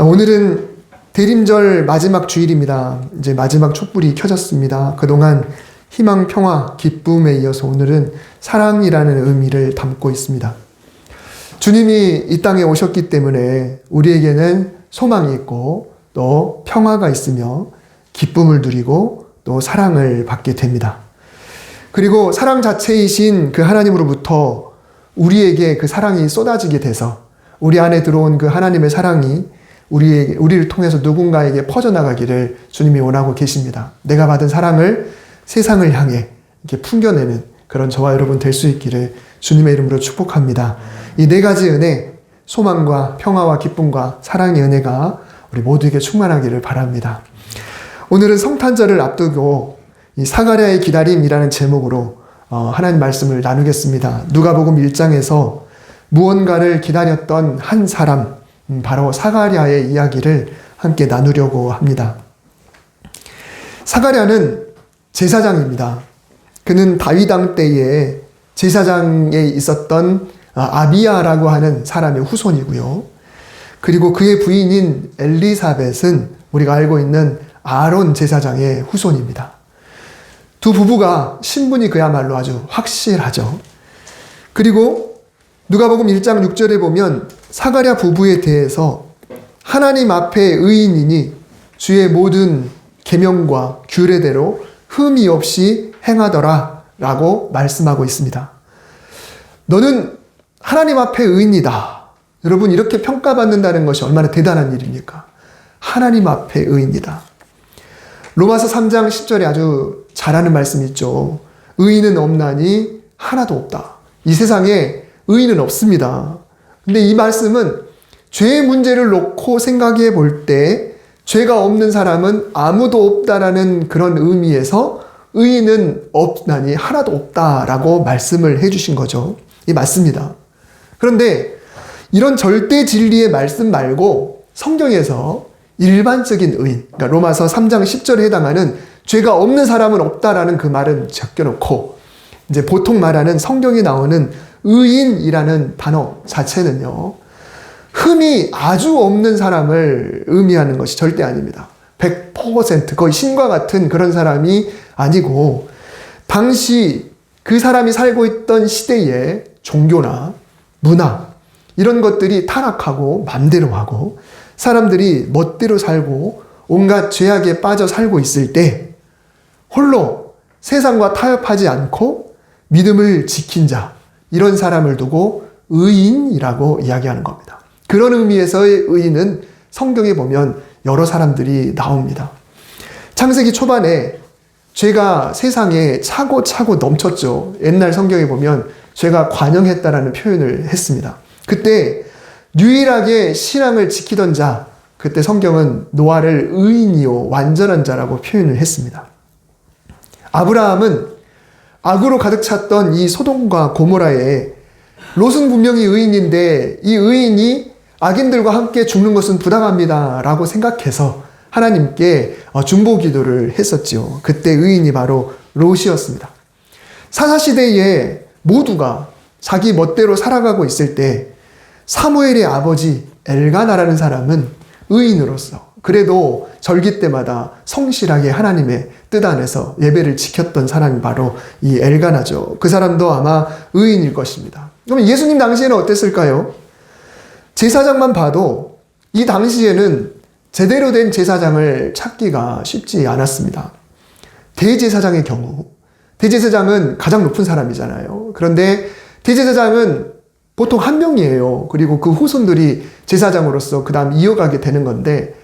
오늘은 대림절 마지막 주일입니다. 이제 마지막 촛불이 켜졌습니다. 그동안 희망, 평화, 기쁨에 이어서 오늘은 사랑이라는 의미를 담고 있습니다. 주님이 이 땅에 오셨기 때문에 우리에게는 소망이 있고 또 평화가 있으며 기쁨을 누리고 또 사랑을 받게 됩니다. 그리고 사랑 자체이신 그 하나님으로부터 우리에게 그 사랑이 쏟아지게 돼서 우리 안에 들어온 그 하나님의 사랑이 우리를 통해서 누군가에게 퍼져나가기를 주님이 원하고 계십니다. 내가 받은 사랑을 세상을 향해 이렇게 풍겨내는 그런 저와 여러분 될 수 있기를 주님의 이름으로 축복합니다. 이 네 가지 은혜, 소망과 평화와 기쁨과 사랑의 은혜가 우리 모두에게 충만하기를 바랍니다. 오늘은 성탄절을 앞두고 이 사가랴의 기다림이라는 제목으로 하나님 말씀을 나누겠습니다. 누가복음 1장에서 무언가를 기다렸던 한 사람, 바로 사가랴의 이야기를 함께 나누려고 합니다. 사가랴는 제사장입니다. 그는 다윗 왕 때에 제사장에 있었던 아비야라고 하는 사람의 후손이고요. 그리고 그의 부인인 엘리사벳은 우리가 알고 있는 아론 제사장의 후손입니다. 두 부부가 신분이 그야말로 아주 확실하죠. 그리고 누가복음 1장 6절에 보면 사가랴 부부에 대해서 하나님 앞에 의인이니 주의 모든 계명과 규례대로 흠이 없이 행하더라 라고 말씀하고 있습니다. 너는 하나님 앞에 의인이다. 여러분, 이렇게 평가받는다는 것이 얼마나 대단한 일입니까? 하나님 앞에 의인이다. 로마서 3장 10절에 아주 잘하는 말씀이 있죠. 의인은 없나니 하나도 없다. 이 세상에 의인은 없습니다. 근데 이 말씀은 죄의 문제를 놓고 생각해 볼 때 죄가 없는 사람은 아무도 없다라는 그런 의미에서 의인은 없나니 하나도 없다라고 말씀을 해주신 거죠. 이 맞습니다. 그런데 이런 절대 진리의 말씀 말고 성경에서 일반적인 의인, 그러니까 로마서 3장 10절에 해당하는 죄가 없는 사람은 없다라는 그 말은 제껴놓고 이제 보통 말하는 성경에 나오는 의인이라는 단어 자체는요, 흠이 아주 없는 사람을 의미하는 것이 절대 아닙니다. 100% 거의 신과 같은 그런 사람이 아니고, 당시 그 사람이 살고 있던 시대의 종교나 문화 이런 것들이 타락하고 맘대로 하고 사람들이 멋대로 살고 온갖 죄악에 빠져 살고 있을 때 홀로 세상과 타협하지 않고 믿음을 지킨 자, 이런 사람을 두고 의인이라고 이야기하는 겁니다. 그런 의미에서의 의인은 성경에 보면 여러 사람들이 나옵니다. 창세기 초반에 죄가 세상에 차고 넘쳤죠. 옛날 성경에 보면 죄가 관영했다라는 표현을 했습니다. 그때 유일하게 신앙을 지키던 자, 그때 성경은 노아를 의인이요 완전한 자라고 표현을 했습니다. 아브라함은 악으로 가득 찼던 이 소돔과 고모라에 롯은 분명히 의인인데 이 의인이 악인들과 함께 죽는 것은 부당합니다 라고 생각해서 하나님께 중보 기도를 했었지요. 그때 의인이 바로 롯이었습니다. 사사시대에 모두가 자기 멋대로 살아가고 있을 때 사무엘의 아버지 엘가나라는 사람은 의인으로서 그래도 절기 때마다 성실하게 하나님의 뜻 안에서 예배를 지켰던 사람이 바로 이 엘가나죠. 그 사람도 아마 의인일 것입니다. 그럼 예수님 당시에는 어땠을까요? 제사장만 봐도 이 당시에는 제대로 된 제사장을 찾기가 쉽지 않았습니다. 대제사장의 경우, 대제사장은 가장 높은 사람이잖아요. 그런데 대제사장은 보통 한 명이에요. 그리고 그 후손들이 제사장으로서 그 다음 이어가게 되는 건데,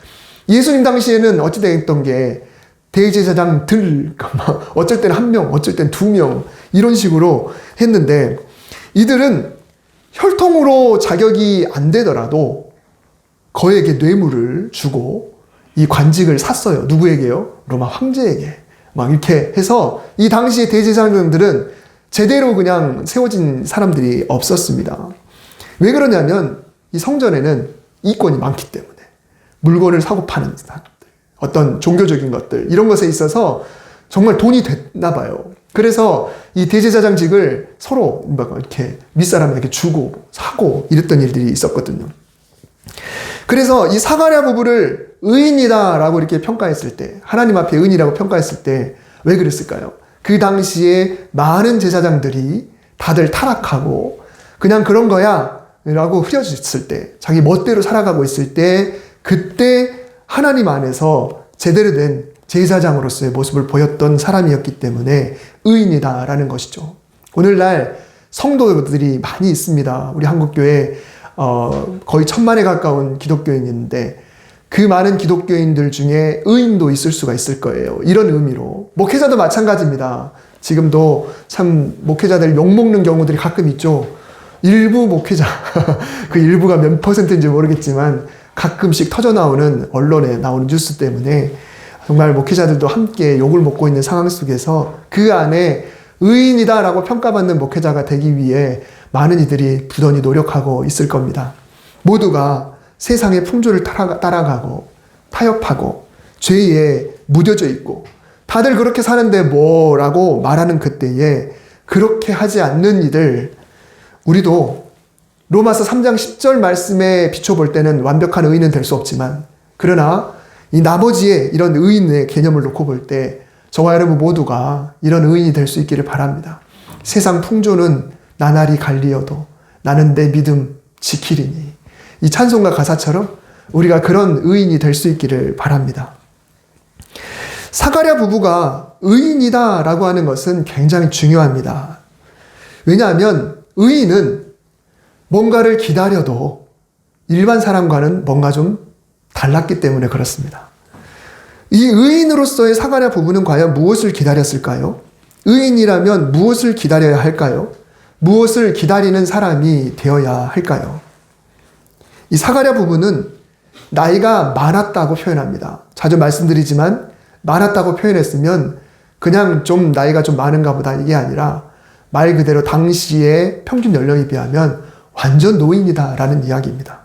예수님 당시에는 어찌 됐던 게 대제사장들, 어쩔 때는 한 명, 어쩔 때는 두 명, 이런 식으로 했는데, 이들은 혈통으로 자격이 안 되더라도 거에게 뇌물을 주고 이 관직을 샀어요. 누구에게요? 로마 황제에게. 막 이렇게 해서 이 당시의 대제사장들은 제대로 그냥 세워진 사람들이 없었습니다. 왜 그러냐면 이 성전에는 이권이 많기 때문에 물건을 사고 파는 사람들, 어떤 종교적인 것들 이런 것에 있어서 정말 돈이 됐나 봐요. 그래서 이 대제사장직을 서로 막 이렇게 윗사람에게 주고 사고 이랬던 일들이 있었거든요. 그래서 이 사가랴 부부를 의인이다라고 이렇게 평가했을 때, 하나님 앞에 의인이라고 평가했을 때 왜 그랬을까요? 그 당시에 많은 제사장들이 다들 타락하고 그냥 그런 거야 라고 흐려졌을 때, 자기 멋대로 살아가고 있을 때, 그때 하나님 안에서 제대로 된 제사장으로서의 모습을 보였던 사람이었기 때문에 의인이다라는 것이죠. 오늘날 성도들이 많이 있습니다. 우리 한국교회 거의 1000만에 가까운 기독교인이 있는데 그 많은 기독교인들 중에 의인도 있을 수가 있을 거예요. 이런 의미로. 목회자도 마찬가지입니다. 지금도 참 목회자들 욕먹는 경우들이 가끔 있죠. 일부 목회자, 그 일부가 몇 %인지 모르겠지만 가끔씩 터져나오는 언론에 나오는 뉴스 때문에 정말 목회자들도 함께 욕을 먹고 있는 상황 속에서 그 안에 의인이다라고 평가받는 목회자가 되기 위해 많은 이들이 부단히 노력하고 있을 겁니다. 모두가 세상의 풍조를 따라가고 타협하고 죄에 무뎌져 있고 다들 그렇게 사는데 뭐라고 말하는 그때에 그렇게 하지 않는 이들, 우리도 로마서 3장 10절 말씀에 비춰볼 때는 완벽한 의인은 될 수 없지만, 그러나 이 나머지의 이런 의인의 개념을 놓고 볼 때 저와 여러분 모두가 이런 의인이 될 수 있기를 바랍니다. 세상 풍조는 나날이 갈리어도 나는 내 믿음 지키리니. 이 찬송가 가사처럼 우리가 그런 의인이 될 수 있기를 바랍니다. 사가랴 부부가 의인이다 라고 하는 것은 굉장히 중요합니다. 왜냐하면 의인은 뭔가를 기다려도 일반 사람과는 뭔가 좀 달랐기 때문에 그렇습니다. 이 의인으로서의 사가랴 부부는 과연 무엇을 기다렸을까요? 의인이라면 무엇을 기다려야 할까요? 무엇을 기다리는 사람이 되어야 할까요? 이 사가랴 부부는 나이가 많았다고 표현합니다. 자주 말씀드리지만 많았다고 표현했으면 그냥 좀 나이가 좀 많은가 보다 이게 아니라 말 그대로 당시의 평균 연령에 비하면 완전 노인이다 라는 이야기입니다.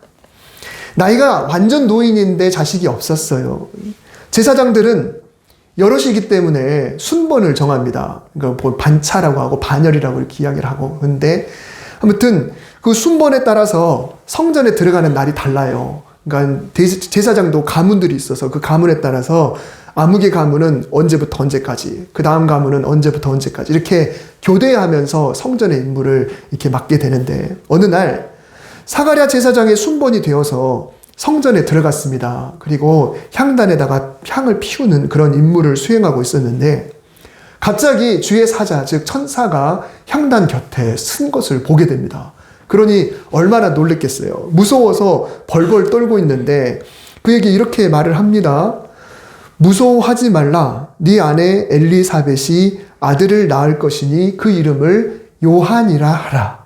나이가 완전 노인인데 자식이 없었어요. 제사장들은 여럿이기 때문에 순번을 정합니다. 그러니까 반차라고 하고 반열이라고 이렇게 이야기를 하고. 근데 아무튼 그 순번에 따라서 성전에 들어가는 날이 달라요. 그러니까 제사장도 가문들이 있어서 그 가문에 따라서 아무개 가문은 언제부터 언제까지, 그 다음 가문은 언제부터 언제까지 이렇게 교대하면서 성전의 임무를 이렇게 맡게 되는데, 어느 날 사가랴 제사장의 순번이 되어서 성전에 들어갔습니다. 그리고 향단에다가 향을 피우는 그런 임무를 수행하고 있었는데 갑자기 주의 사자, 즉 천사가 향단 곁에 쓴 것을 보게 됩니다. 그러니 얼마나 놀랬겠어요. 무서워서 벌벌 떨고 있는데 그에게 이렇게 말을 합니다. 무서워하지 말라. 네 아내 엘리사벳이 아들을 낳을 것이니 그 이름을 요한이라 하라.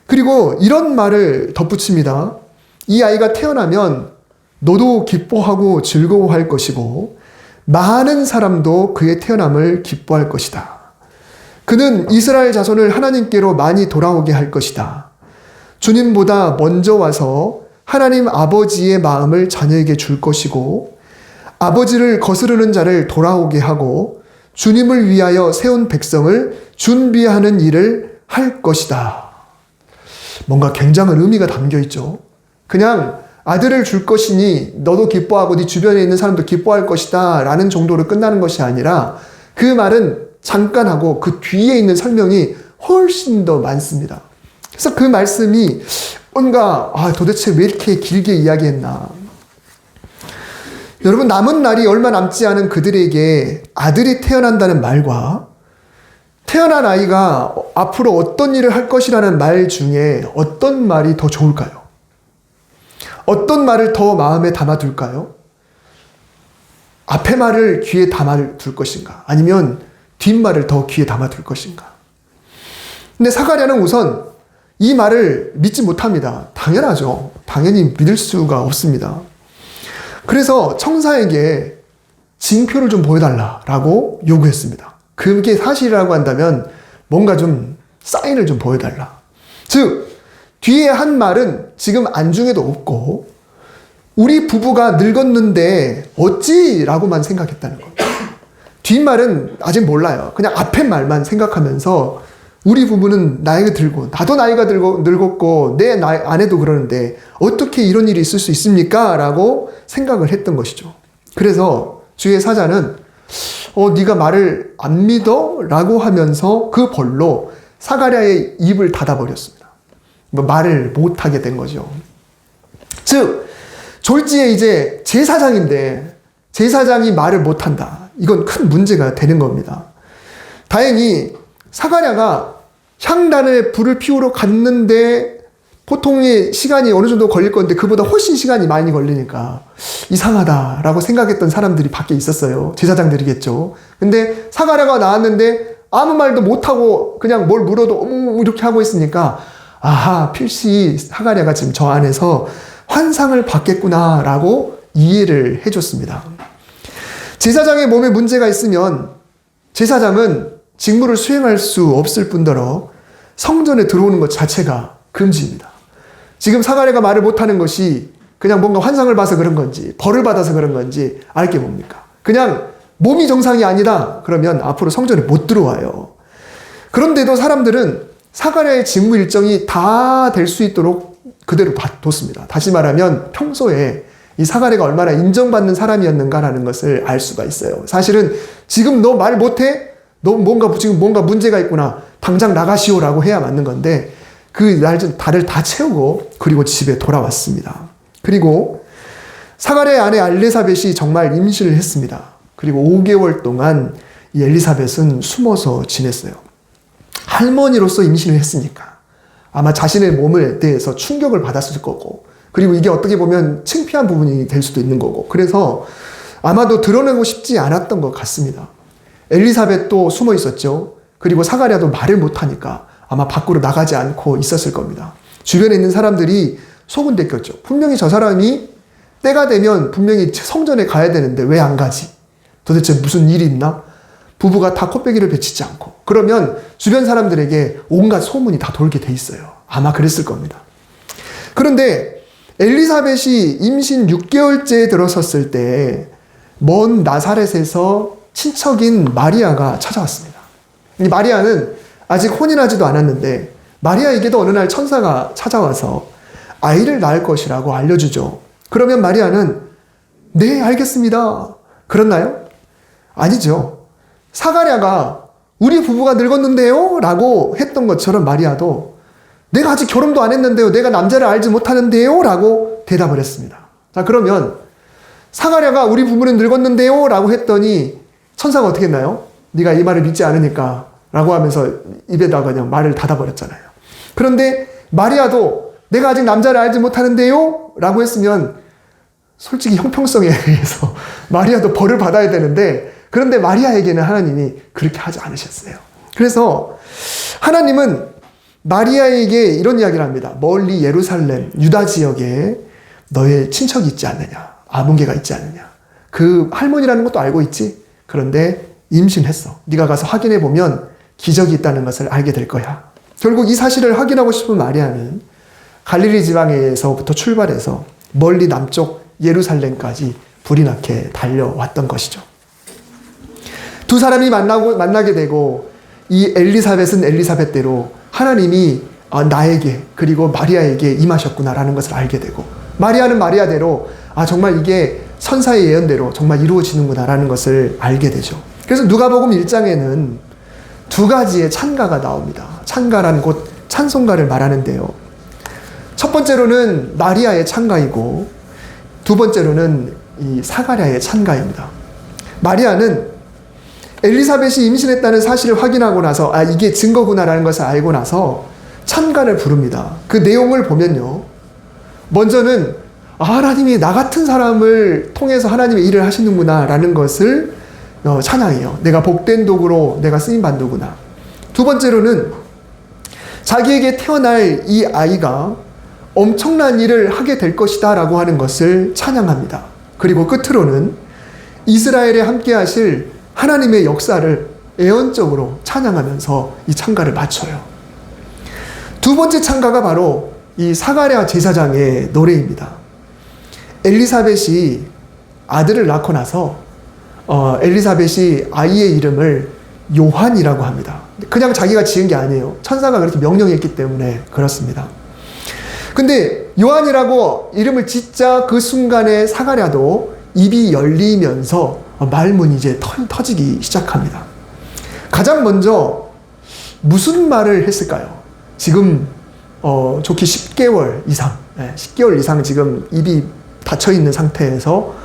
그리고 이런 말을 덧붙입니다. 이 아이가 태어나면 너도 기뻐하고 즐거워할 것이고 많은 사람도 그의 태어남을 기뻐할 것이다. 그는 이스라엘 자손을 하나님께로 많이 돌아오게 할 것이다. 주님보다 먼저 와서 하나님 아버지의 마음을 자녀에게 줄 것이고 아버지를 거스르는 자를 돌아오게 하고 주님을 위하여 세운 백성을 준비하는 일을 할 것이다. 뭔가 굉장한 의미가 담겨 있죠. 그냥 아들을 줄 것이니 너도 기뻐하고 네 주변에 있는 사람도 기뻐할 것이다 라는 정도로 끝나는 것이 아니라 그 말은 잠깐 하고 그 뒤에 있는 설명이 훨씬 더 많습니다. 그래서 그 말씀이 뭔가 도대체 왜 이렇게 길게 이야기했나. 여러분, 남은 날이 얼마 남지 않은 그들에게 아들이 태어난다는 말과 태어난 아이가 앞으로 어떤 일을 할 것이라는 말 중에 어떤 말이 더 좋을까요? 어떤 말을 더 마음에 담아둘까요? 앞에 말을 귀에 담아둘 것인가? 아니면 뒷말을 더 귀에 담아둘 것인가? 근데 사가랴는 우선 이 말을 믿지 못합니다. 당연하죠. 당연히 믿을 수가 없습니다. 그래서 청사에게 징표를 좀 보여달라라고 요구했습니다. 그게 사실이라고 한다면 뭔가 좀 사인을 좀 보여달라. 즉 뒤에 한 말은 지금 안중에도 없고 우리 부부가 늙었는데 어찌라고만 생각했다는 겁니다. 뒷말은 아직 몰라요. 그냥 앞에 말만 생각하면서 우리 부부는 나이가 들고 나도 나이가 늙었고 내 아내도 그러는데 어떻게 이런 일이 있을 수 있습니까? 라고 생각을 했던 것이죠. 그래서 주의 사자는 네가 말을 안 믿어? 라고 하면서 그 벌로 사가랴의 입을 닫아버렸습니다. 말을 못하게 된 거죠. 즉 졸지에 이제 제사장인데 제사장이 말을 못한다. 이건 큰 문제가 되는 겁니다. 다행히 사가랴가 향단에 불을 피우러 갔는데 보통의 시간이 어느 정도 걸릴 건데 그보다 훨씬 시간이 많이 걸리니까 이상하다라고 생각했던 사람들이 밖에 있었어요. 제사장들이겠죠. 근데 사가랴가 나왔는데 아무 말도 못하고 그냥 뭘 물어도 이렇게 하고 있으니까 아하, 필시 사가랴가 지금 저 안에서 환상을 받겠구나라고 이해를 해줬습니다. 제사장의 몸에 문제가 있으면 제사장은 직무를 수행할 수 없을 뿐더러 성전에 들어오는 것 자체가 금지입니다. 지금 사가랴가 말을 못하는 것이 그냥 뭔가 환상을 봐서 그런 건지 벌을 받아서 그런 건지 알게 뭡니까? 그냥 몸이 정상이 아니다 그러면 앞으로 성전에 못 들어와요. 그런데도 사람들은 사가랴의 직무 일정이 다 될 수 있도록 그대로 뒀습니다. 다시 말하면 평소에 이 사가랴가 얼마나 인정받는 사람이었는가라는 것을 알 수가 있어요. 사실은 지금 너 말 못해? 너 지금 뭔가 문제가 있구나. 당장 나가시오라고 해야 맞는 건데 그 날 좀 달을 다 채우고 그리고 집에 돌아왔습니다. 그리고 사가랴의 아내 엘리사벳이 정말 임신을 했습니다. 그리고 5개월 동안 이 엘리사벳은 숨어서 지냈어요. 할머니로서 임신을 했으니까 아마 자신의 몸에 대해서 충격을 받았을 거고 그리고 이게 어떻게 보면 창피한 부분이 될 수도 있는 거고 그래서 아마도 드러내고 싶지 않았던 것 같습니다. 엘리사벳도 숨어 있었죠. 그리고 사가랴도 말을 못하니까 아마 밖으로 나가지 않고 있었을 겁니다. 주변에 있는 사람들이 속은 데꼈죠. 분명히 저 사람이 때가 되면 분명히 성전에 가야 되는데 왜 안 가지? 도대체 무슨 일이 있나? 부부가 다 콧배기를 베치지 않고 그러면 주변 사람들에게 온갖 소문이 다 돌게 돼 있어요. 아마 그랬을 겁니다. 그런데 엘리사벳이 임신 6개월째에 들어섰을 때 먼 나사렛에서 친척인 마리아가 찾아왔습니다. 이 마리아는 아직 혼인하지도 않았는데 마리아에게도 어느 날 천사가 찾아와서 아이를 낳을 것이라고 알려주죠. 그러면 마리아는 네, 알겠습니다. 그렇나요? 아니죠. 사가랴가 우리 부부가 늙었는데요? 라고 했던 것처럼 마리아도 내가 아직 결혼도 안 했는데요. 내가 남자를 알지 못하는데요? 라고 대답을 했습니다. 자, 그러면 사가랴가 우리 부부는 늙었는데요? 라고 했더니 천사가 어떻게 했나요? 네가 이 말을 믿지 않으니까 라고 하면서 입에다가 그냥 말을 닫아버렸잖아요. 그런데 마리아도 내가 아직 남자를 알지 못하는데요? 라고 했으면 솔직히 형평성에 의해서 마리아도 벌을 받아야 되는데 그런데 마리아에게는 하나님이 그렇게 하지 않으셨어요. 그래서 하나님은 마리아에게 이런 이야기를 합니다. 멀리 예루살렘, 유다 지역에 너의 친척이 있지 않느냐? 아문개가 있지 않느냐? 그 할머니라는 것도 알고 있지? 그런데 임신했어. 네가 가서 확인해 보면 기적이 있다는 것을 알게 될 거야. 결국 이 사실을 확인하고 싶은 마리아는 갈릴리 지방에서부터 출발해서 멀리 남쪽 예루살렘까지 불이 나게 달려왔던 것이죠. 두 사람이 만나게 되고 이 엘리사벳은 엘리사벳대로 하나님이 나에게 그리고 마리아에게 임하셨구나라는 것을 알게 되고 마리아는 마리아대로 정말 이게 선사의 예언대로 정말 이루어지는구나라는 것을 알게 되죠. 그래서 누가복음 1장에는 두 가지의 찬가가 나옵니다. 찬가란 곧 찬송가를 말하는데요. 첫 번째로는 마리아의 찬가이고 두 번째로는 이 사가랴의 찬가입니다. 마리아는 엘리사벳이 임신했다는 사실을 확인하고 나서 이게 증거구나라는 것을 알고 나서 찬가를 부릅니다. 그 내용을 보면요. 먼저는 하나님이 나 같은 사람을 통해서 하나님의 일을 하시는구나 라는 것을 찬양해요. 내가 복된 도구로 내가 쓰임받는 도구나. 두 번째로는 자기에게 태어날 이 아이가 엄청난 일을 하게 될 것이다 라고 하는 것을 찬양합니다. 그리고 끝으로는 이스라엘에 함께 하실 하나님의 역사를 애언적으로 찬양하면서 이 찬가를 마쳐요. 두 번째 찬가가 바로 이 사가랴 제사장의 노래입니다. 엘리사벳이 아들을 낳고 나서 엘리사벳이 아이의 이름을 요한이라고 합니다. 그냥 자기가 지은 게 아니에요. 천사가 그렇게 명령했기 때문에 그렇습니다. 근데 요한이라고 이름을 짓자 그 순간에 사가랴도 입이 열리면서 말문이 이제 터지기 시작합니다. 가장 먼저 무슨 말을 했을까요? 지금 좋게 10개월 이상, 10개월 이상 지금 입이 닫혀 있는 상태에서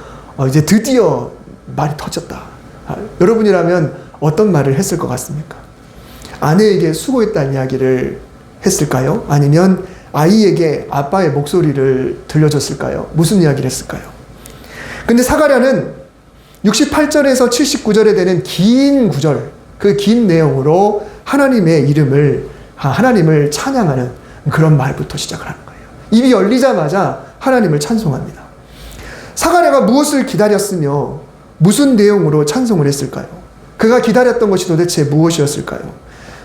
이제 드디어 말이 터졌다. 여러분이라면 어떤 말을 했을 것 같습니까? 아내에게 수고했다는 이야기를 했을까요? 아니면 아이에게 아빠의 목소리를 들려줬을까요? 무슨 이야기를 했을까요? 근데 사가랴는 68절에서 79절에 되는 긴 구절, 그 긴 내용으로 하나님의 이름을, 하나님을 찬양하는 그런 말부터 시작을 하는 거예요. 입이 열리자마자 하나님을 찬송합니다. 사가랴가 무엇을 기다렸으며 무슨 내용으로 찬송을 했을까요? 그가 기다렸던 것이 도대체 무엇이었을까요?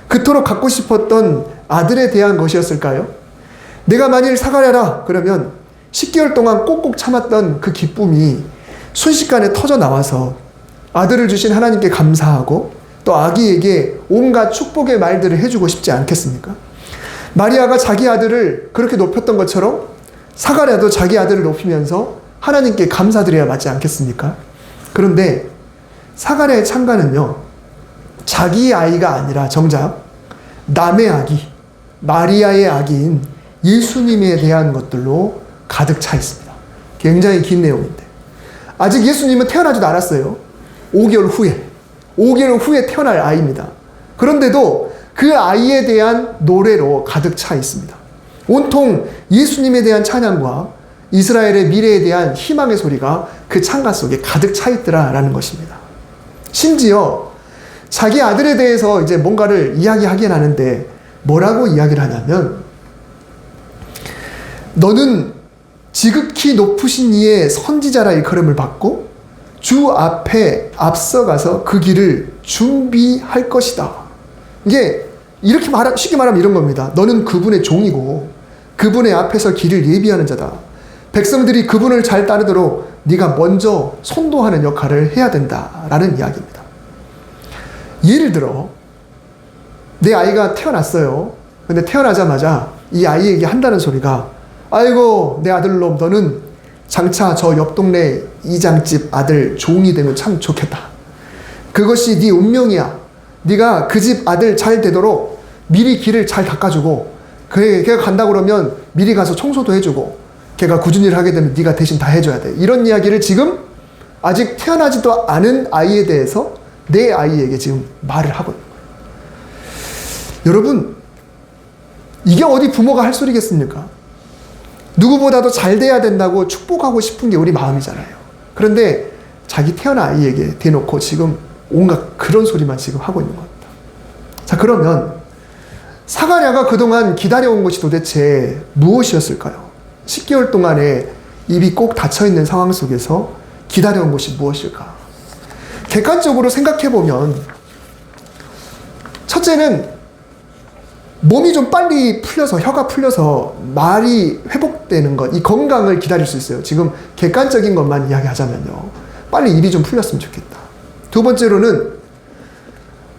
그토록 갖고 싶었던 아들에 대한 것이었을까요? 내가 만일 사가랴라 그러면 10개월 동안 꼭꼭 참았던 그 기쁨이 순식간에 터져 나와서 아들을 주신 하나님께 감사하고 또 아기에게 온갖 축복의 말들을 해주고 싶지 않겠습니까? 마리아가 자기 아들을 그렇게 높였던 것처럼 사가랴도 자기 아들을 높이면서 하나님께 감사드려야 맞지 않겠습니까? 그런데 사가랴의 찬가는요, 자기 아이가 아니라 정작 남의 아기, 마리아의 아기인 예수님에 대한 것들로 가득 차 있습니다. 굉장히 긴 내용인데 아직 예수님은 태어나지도 않았어요. 5개월 후에 태어날 아이입니다. 그런데도 그 아이에 대한 노래로 가득 차 있습니다. 온통 예수님에 대한 찬양과 이스라엘의 미래에 대한 희망의 소리가 그 찬가 속에 가득 차 있더라라는 것입니다. 심지어 자기 아들에 대해서 이제 뭔가를 이야기하긴 하는데 뭐라고 이야기를 하냐면, 너는 지극히 높으신 이의 선지자라 일컬음을 받고 주 앞에 앞서가서 그 길을 준비할 것이다. 이게 이렇게 쉽게 말하면 이런 겁니다. 너는 그분의 종이고 그분의 앞에서 길을 예비하는 자다. 백성들이 그분을 잘 따르도록 네가 먼저 선도하는 역할을 해야 된다라는 이야기입니다. 예를 들어 내 아이가 태어났어요. 근데 태어나자마자 이 아이에게 한다는 소리가, 아이고 내 아들놈 너는 장차 저 옆 동네 이장집 아들 종이 되면 참 좋겠다. 그것이 네 운명이야. 네가 그 집 아들 잘 되도록 미리 길을 잘 닦아주고, 걔가 간다 그러면 미리 가서 청소도 해주고, 걔가 굳은 일을 하게 되면 네가 대신 다 해줘야 돼. 이런 이야기를 지금 아직 태어나지도 않은 아이에 대해서 내 아이에게 지금 말을 하고 있는 거예요. 여러분, 이게 어디 부모가 할 소리겠습니까? 누구보다도 잘 돼야 된다고 축복하고 싶은 게 우리 마음이잖아요. 그런데 자기 태어난 아이에게 대놓고 지금 온갖 그런 소리만 지금 하고 있는 겁니다. 자, 그러면 사가랴가 그동안 기다려온 것이 도대체 무엇이었을까요? 10개월 동안에 입이 꼭 닫혀있는 상황 속에서 기다려온 것이 무엇일까? 객관적으로 생각해보면 첫째는 몸이 좀 빨리 풀려서, 혀가 풀려서 말이 회복되는 것, 이 건강을 기다릴 수 있어요. 지금 객관적인 것만 이야기하자면요, 빨리 입이 좀 풀렸으면 좋겠다. 두 번째로는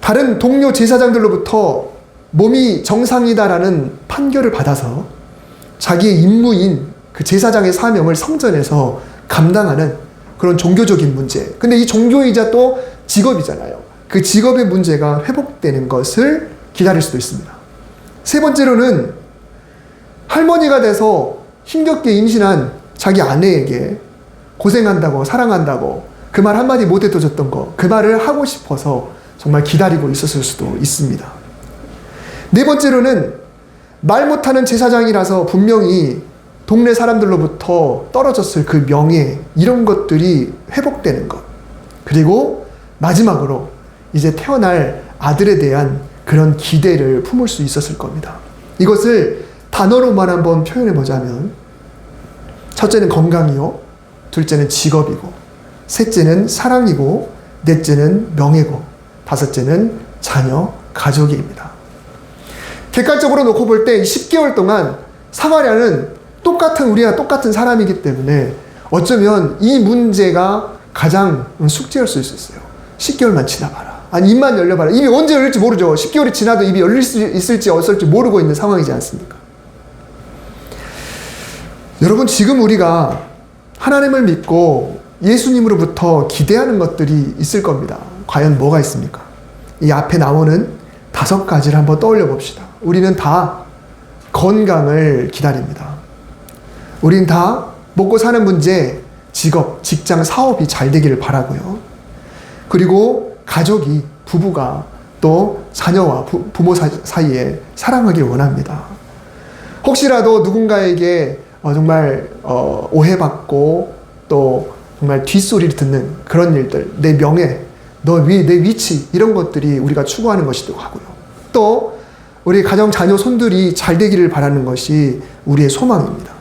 다른 동료 제사장들로부터 몸이 정상이다라는 판결을 받아서 자기의 임무인 그 제사장의 사명을 성전에서 감당하는 그런 종교적인 문제. 근데 이 종교이자 또 직업이잖아요. 그 직업의 문제가 회복되는 것을 기다릴 수도 있습니다. 세 번째로는 할머니가 돼서 힘겹게 임신한 자기 아내에게 고생한다고, 사랑한다고 그 말 한마디 못 해줘줬던 거, 그 말을 하고 싶어서 정말 기다리고 있었을 수도 있습니다. 네 번째로는 말 못하는 제사장이라서 분명히 동네 사람들로부터 떨어졌을 그 명예, 이런 것들이 회복되는 것. 그리고 마지막으로 이제 태어날 아들에 대한 그런 기대를 품을 수 있었을 겁니다. 이것을 단어로만 한번 표현해 보자면, 첫째는 건강이요, 둘째는 직업이고, 셋째는 사랑이고, 넷째는 명예고, 다섯째는 자녀, 가족입니다. 객관적으로 놓고 볼 때 10개월 동안 사가랴는 우리와 똑같은 사람이기 때문에 어쩌면 이 문제가 가장 숙제일 수 있었어요. 10개월만 지나봐라. 아니 입만 열려봐라. 입이 언제 열릴지 모르죠. 10개월이 지나도 입이 열릴 수 있을지 없을지 모르고 있는 상황이지 않습니까? 여러분, 지금 우리가 하나님을 믿고 예수님으로부터 기대하는 것들이 있을 겁니다. 과연 뭐가 있습니까? 이 앞에 나오는 5가지를 한번 떠올려 봅시다. 우리는 다 건강을 기다립니다. 우린 다 먹고 사는 문제, 직업, 직장, 사업이 잘 되기를 바라고요. 그리고 가족이, 부부가 또 자녀와 부모 사이에 사랑하길 원합니다. 혹시라도 누군가에게 정말 오해받고 또 정말 뒷소리를 듣는 그런 일들, 내 명예, 내 위치, 이런 것들이 우리가 추구하는 것이기도 하고요. 또 우리 가정, 자녀, 손들이 잘 되기를 바라는 것이 우리의 소망입니다.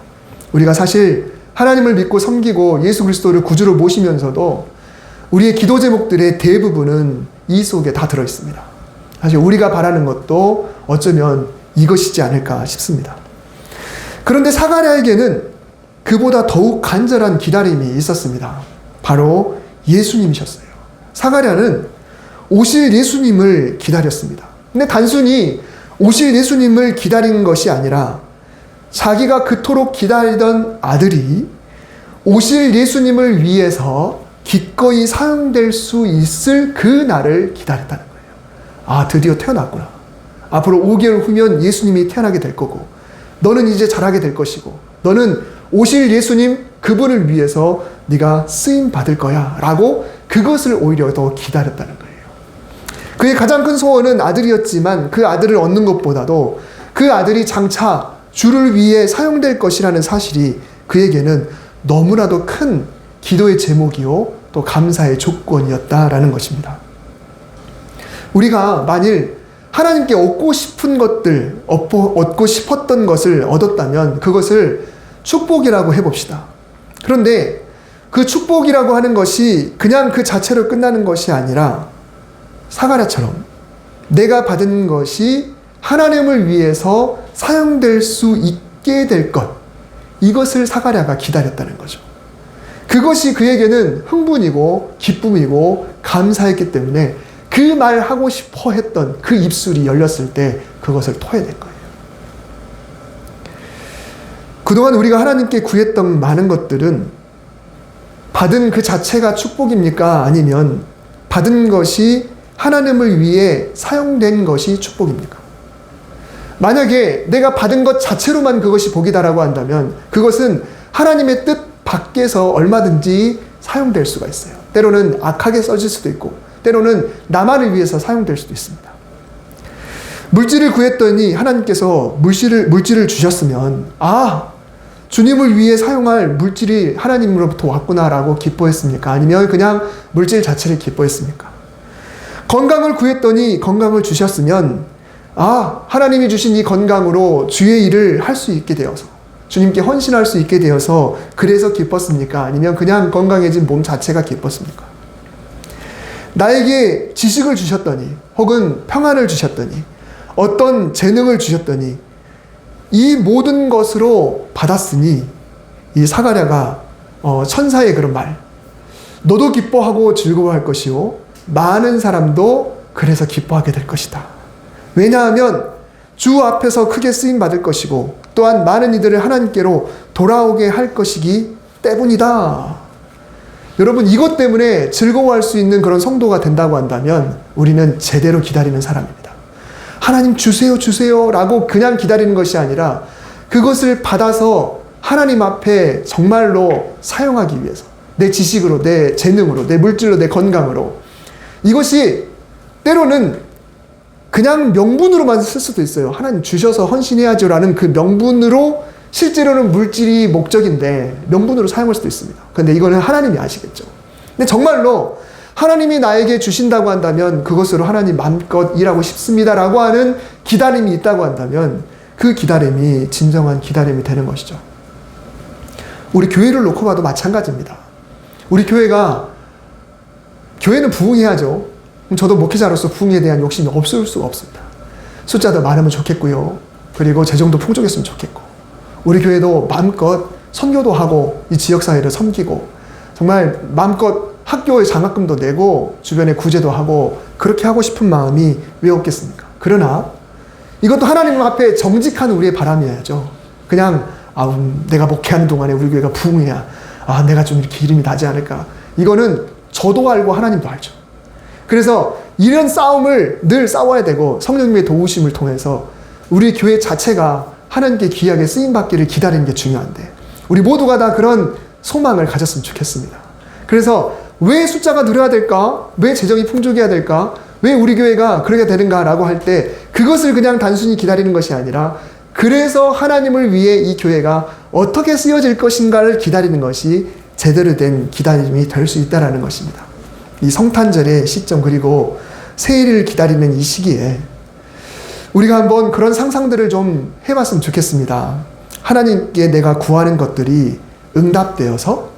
우리가 사실 하나님을 믿고 섬기고 예수 그리스도를 구주로 모시면서도 우리의 기도 제목들의 대부분은 이 속에 다 들어있습니다. 사실 우리가 바라는 것도 어쩌면 이것이지 않을까 싶습니다. 그런데 사가랴에게는 그보다 더욱 간절한 기다림이 있었습니다. 바로 예수님이셨어요. 사가랴는 오실 예수님을 기다렸습니다. 근데 단순히 오실 예수님을 기다린 것이 아니라 자기가 그토록 기다리던 아들이 오실 예수님을 위해서 기꺼이 사용될 수 있을 그 날을 기다렸다는 거예요. 아, 드디어 태어났구나. 앞으로 5개월 후면 예수님이 태어나게 될 거고, 너는 이제 자라게 될 것이고, 너는 오실 예수님 그분을 위해서 네가 쓰임 받을 거야 라고 그것을 오히려 더 기다렸다는 거예요. 그의 가장 큰 소원은 아들이었지만 그 아들을 얻는 것보다도 그 아들이 장차 주를 위해 사용될 것이라는 사실이 그에게는 너무나도 큰 기도의 제목이요 또 감사의 조건이었다라는 것입니다. 우리가 만일 하나님께 얻고 싶은 것들, 얻고 싶었던 것을 얻었다면 그것을 축복이라고 해봅시다. 그런데 그 축복이라고 하는 것이 그냥 그 자체로 끝나는 것이 아니라 사가랴처럼 내가 받은 것이 하나님을 위해서 사용될 수 있게 될 것, 이것을 사가랴가 기다렸다는 거죠. 그것이 그에게는 흥분이고 기쁨이고 감사했기 때문에 그 말 하고 싶어 했던 그 입술이 열렸을 때 그것을 토해낸 거예요. 그동안 우리가 하나님께 구했던 많은 것들은 받은 그 자체가 축복입니까? 아니면 받은 것이 하나님을 위해 사용된 것이 축복입니까? 만약에 내가 받은 것 자체로만 그것이 복이다라고 한다면 그것은 하나님의 뜻 밖에서 얼마든지 사용될 수가 있어요. 때로는 악하게 써질 수도 있고 때로는 나만을 위해서 사용될 수도 있습니다. 물질을 구했더니 하나님께서 물질을 주셨으면 주님을 위해 사용할 물질이 하나님으로부터 왔구나라고 기뻐했습니까? 아니면 그냥 물질 자체를 기뻐했습니까? 건강을 구했더니 건강을 주셨으면 하나님이 주신 이 건강으로 주의 일을 할 수 있게 되어서 주님께 헌신할 수 있게 되어서 그래서 기뻤습니까? 아니면 그냥 건강해진 몸 자체가 기뻤습니까? 나에게 지식을 주셨더니 혹은 평안을 주셨더니 어떤 재능을 주셨더니 이 모든 것으로 받았으니 이 사가랴가 천사의 그런 말, 너도 기뻐하고 즐거워할 것이요 많은 사람도 그래서 기뻐하게 될 것이다. 왜냐하면 주 앞에서 크게 쓰임 받을 것이고 또한 많은 이들을 하나님께로 돌아오게 할 것이기 때문이다. 여러분, 이것 때문에 즐거워할 수 있는 그런 성도가 된다고 한다면 우리는 제대로 기다리는 사람입니다. 하나님 주세요 주세요 라고 그냥 기다리는 것이 아니라 그것을 받아서 하나님 앞에 정말로 사용하기 위해서 내 지식으로, 내 재능으로, 내 물질로, 내 건강으로, 이것이 때로는 그냥 명분으로만 쓸 수도 있어요. 하나님 주셔서 헌신해야죠 라는 그 명분으로 실제로는 물질이 목적인데 명분으로 사용할 수도 있습니다. 그런데 이거는 하나님이 아시겠죠. 근데 정말로 하나님이 나에게 주신다고 한다면 그것으로 하나님 마음껏 일하고 싶습니다라고 하는 기다림이 있다고 한다면 그 기다림이 진정한 기다림이 되는 것이죠. 우리 교회를 놓고 봐도 마찬가지입니다. 우리 교회는 부흥해야죠. 저도 목회자로서 부흥에 대한 욕심이 없을 수가 없습니다. 숫자도 많으면 좋겠고요. 그리고 재정도 풍족했으면 좋겠고 우리 교회도 마음껏 선교도 하고 이 지역사회를 섬기고 정말 마음껏 학교에 장학금도 내고 주변에 구제도 하고 그렇게 하고 싶은 마음이 왜 없겠습니까? 그러나 이것도 하나님 앞에 정직한 우리의 바람이어야죠. 그냥 내가 목회하는 동안에 우리 교회가 부흥해야 내가 좀 이렇게 이름이 나지 않을까. 이거는 저도 알고 하나님도 알죠. 그래서 이런 싸움을 늘 싸워야 되고 성령님의 도우심을 통해서 우리 교회 자체가 하나님께 귀하게 쓰임받기를 기다리는 게 중요한데 우리 모두가 다 그런 소망을 가졌으면 좋겠습니다. 그래서 왜 숫자가 늘어야 될까? 왜 재정이 풍족해야 될까? 왜 우리 교회가 그렇게 되는가? 라고 할 때 그것을 그냥 단순히 기다리는 것이 아니라 그래서 하나님을 위해 이 교회가 어떻게 쓰여질 것인가를 기다리는 것이 제대로 된 기다림이 될 수 있다는 것입니다. 이 성탄절의 시점 그리고 새해를 기다리는 이 시기에 우리가 한번 그런 상상들을 좀 해봤으면 좋겠습니다. 하나님께 내가 구하는 것들이 응답되어서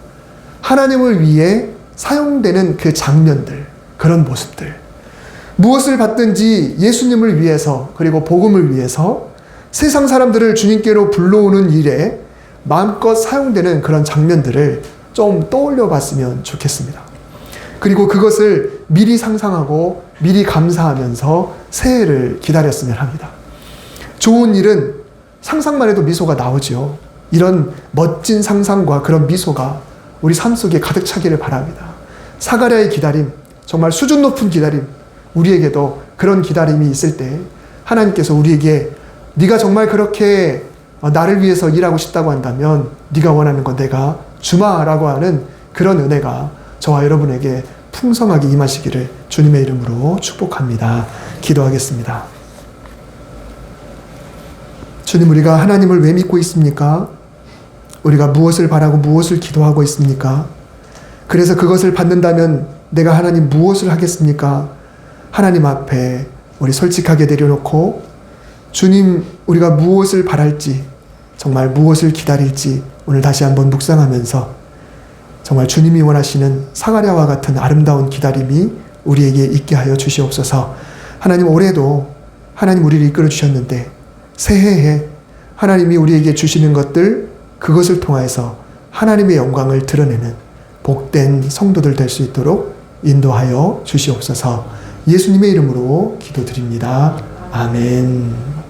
하나님을 위해 사용되는 그 장면들, 그런 모습들. 무엇을 받든지 예수님을 위해서 그리고 복음을 위해서 세상 사람들을 주님께로 불러오는 일에 마음껏 사용되는 그런 장면들을 좀 떠올려 봤으면 좋겠습니다. 그리고 그것을 미리 상상하고 미리 감사하면서 새해를 기다렸으면 합니다. 좋은 일은 상상만 해도 미소가 나오죠. 이런 멋진 상상과 그런 미소가 우리 삶 속에 가득 차기를 바랍니다. 사가랴의 기다림, 정말 수준 높은 기다림, 우리에게도 그런 기다림이 있을 때 하나님께서 우리에게 네가 정말 그렇게 나를 위해서 일하고 싶다고 한다면 네가 원하는 건 내가 주마라고 하는 그런 은혜가 저와 여러분에게 풍성하게 임하시기를 주님의 이름으로 축복합니다. 기도하겠습니다. 주님, 우리가 하나님을 왜 믿고 있습니까? 우리가 무엇을 바라고 무엇을 기도하고 있습니까? 그래서 그것을 받는다면 내가 하나님 무엇을 하겠습니까? 하나님 앞에 우리 솔직하게 내려놓고 주님, 우리가 무엇을 바랄지, 정말 무엇을 기다릴지 오늘 다시 한번 묵상하면서 정말 주님이 원하시는 사가랴와 같은 아름다운 기다림이 우리에게 있게 하여 주시옵소서. 하나님, 올해도 하나님 우리를 이끌어 주셨는데 새해에 하나님이 우리에게 주시는 것들, 그것을 통해서 하나님의 영광을 드러내는 복된 성도들 될 수 있도록 인도하여 주시옵소서. 예수님의 이름으로 기도드립니다. 아멘.